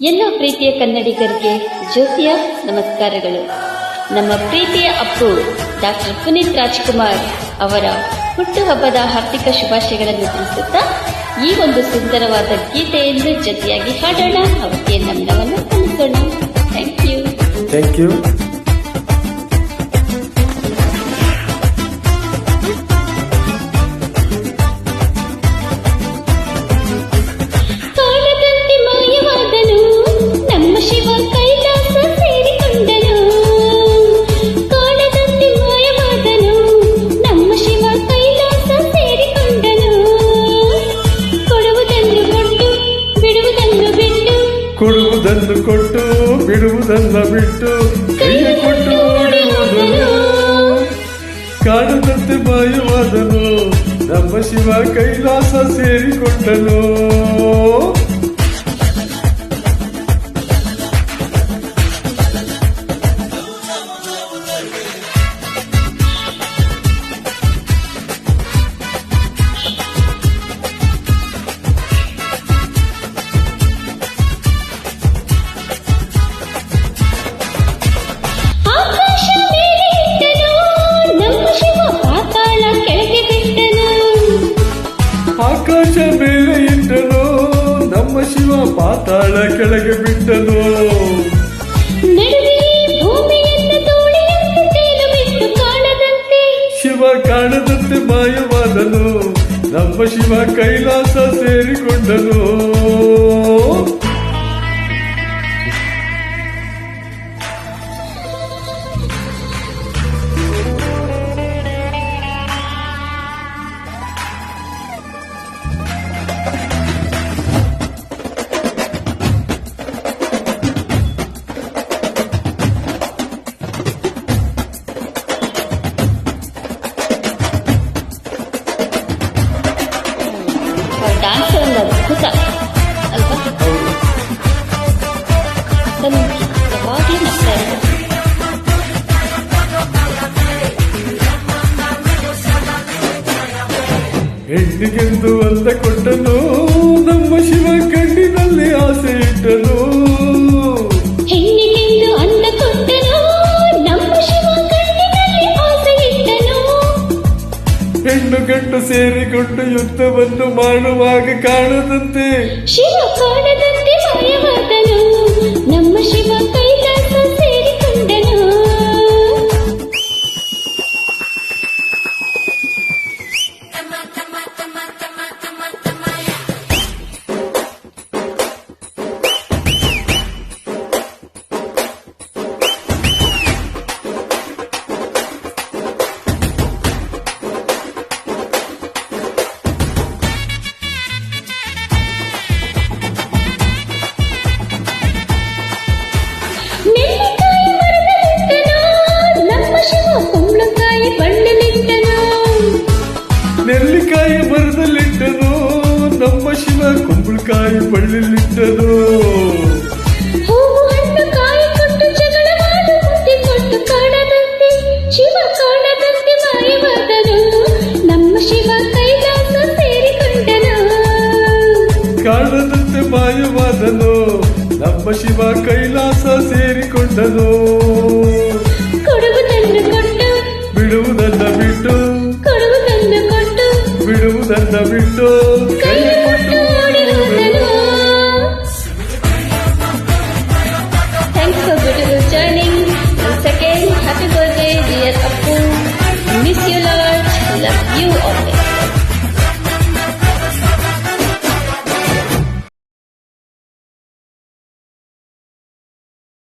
ಎಲ್ಲ ಪ್ರೀತಿಯ ಕನ್ನಡಿಗರಿಗೆ ಜ್ಯೋತಿಯ ನಮಸ್ಕಾರಗಳು. ನಮ್ಮ ಪ್ರೀತಿಯ ಅಪ್ಪು ಡಾಕ್ಟರ್ ಪುನೀತ್ ರಾಜ್ಕುಮಾರ್ ಅವರ ಹುಟ್ಟುಹಬ್ಬದ ಹಾರ್ದಿಕ ಶುಭಾಶಯಗಳನ್ನು ತಿಳಿಸುತ್ತಾ ಈ ಒಂದು ಸುಂದರವಾದ ಗೀತೆಯನ್ನು ಜೊತೆಯಾಗಿ ಹಾಡೋಣ. ಅವರಿಗೆ ನಮನವನ್ನು ಸಲ್ಲಿಸೋಣ. Thank you. ಕೊಡುವುದನ್ನು ಕೊಟ್ಟು ಬಿಡುವುದನ್ನ ಬಿಟ್ಟು ಕೈಯ ಕೊಟ್ಟು ಓಡಿಹೋದನು. ಕಾಣದಂತೆ ಮಾಯವಾದನು ನಮ್ಮ ಶಿವ ಕೈಲಾಸ ಸೇರಿಕೊಂಡನು. ಆಕಾಶ ಮೇಲೆ ಇಟ್ಟನು ನಮ್ಮ ಶಿವ ಪಾತಾಳ ಕೆಳಗೆ ಬಿಟ್ಟನು. ಶಿವ ಕಾಣದಂತೆ ಮಾಯವಾದನು ನಮ್ಮ ಶಿವ ಕೈಲಾಸ ಸೇರಿಕೊಂಡನು. ಡಾನ್ಸ್ ಒಂದು ಅದ್ಭುತ ಅಲ್ವಾ? ಯಾವಾಗಲೂ ನಗ್ತಾ ಇರೋದು. ಹೆಣ್ಣಿಗೆಂದು ಅಂದ ಕೊಟ್ಟನು ನಮ್ಮ ಶಿವ ಕಣ್ಣಿನಲ್ಲಿ ಆಸೆ ಇಟ್ಟನು. ಹೆಣ್ಣಿಗೆಂದು ಅಂದ ಕೊಟ್ಟನು ನಮ್ಮ ಶಿವ ಕಣ್ಣಿನಲ್ಲಿ ಆಸೆ ಇಟ್ಟನು. ಹೆಣ್ಣು ಗಂಡು ಸೇರಿಕೊಂಡು ಯುದ್ಧವನ್ನು ಮಾಡುವಾಗ ಕಾಣದಂತೆ ಶಿವ ಕಾಣದಂತೆ ಮಾಯವಾದನು ನಮ್ಮ ಶಿವ ಕೈಲಾಸ ಸೇರಿಕೊಂಡನು. ನೆಲ್ಲಿಕಾಯಿ ಮರದಲ್ಲಿಟ್ಟನು ನಮ್ಮ ಶಿವ ಕುಂಬಳಕಾಯಿ ಬಳ್ಳಿಲಿಟ್ಟನು. ಹೂವು ಹಣ್ಣು ಕಾಯಿ ಕೊಟ್ಟು ಜಗಳ ಮಾಡು ಬುದ್ಧಿ ಕೊಟ್ಟು ಕಾಣದಂತೆ ಶಿವ ಕಾಣದಂತೆ ಮಾಯವಾದನು ನಮ್ಮ ಶಿವ ಕೈಲಾಸ ಸೇರಿಕೊಂಡನು. ಕಾಣದಂತೆ ಮಾಯವಾದನು ನಮ್ಮ ಶಿವ ಕೈಲಾಸ ಸೇರಿಕೊಂಡನು. ಕೊಡುವುದನ್ನು ಕೊಟ್ಟು ಬಿಡುವುದನ್ನ ಬಿಟ್ಟು ಬಿಡುವುದನ್ನ ಬಿಟ್ಟು ಕೈಯ ಕೊಟ್ಟು ಓಡಿಹೋದನು. Thanks for beautiful joining. Once again, happy birthday dear Appu. Miss you Lord. Love you always.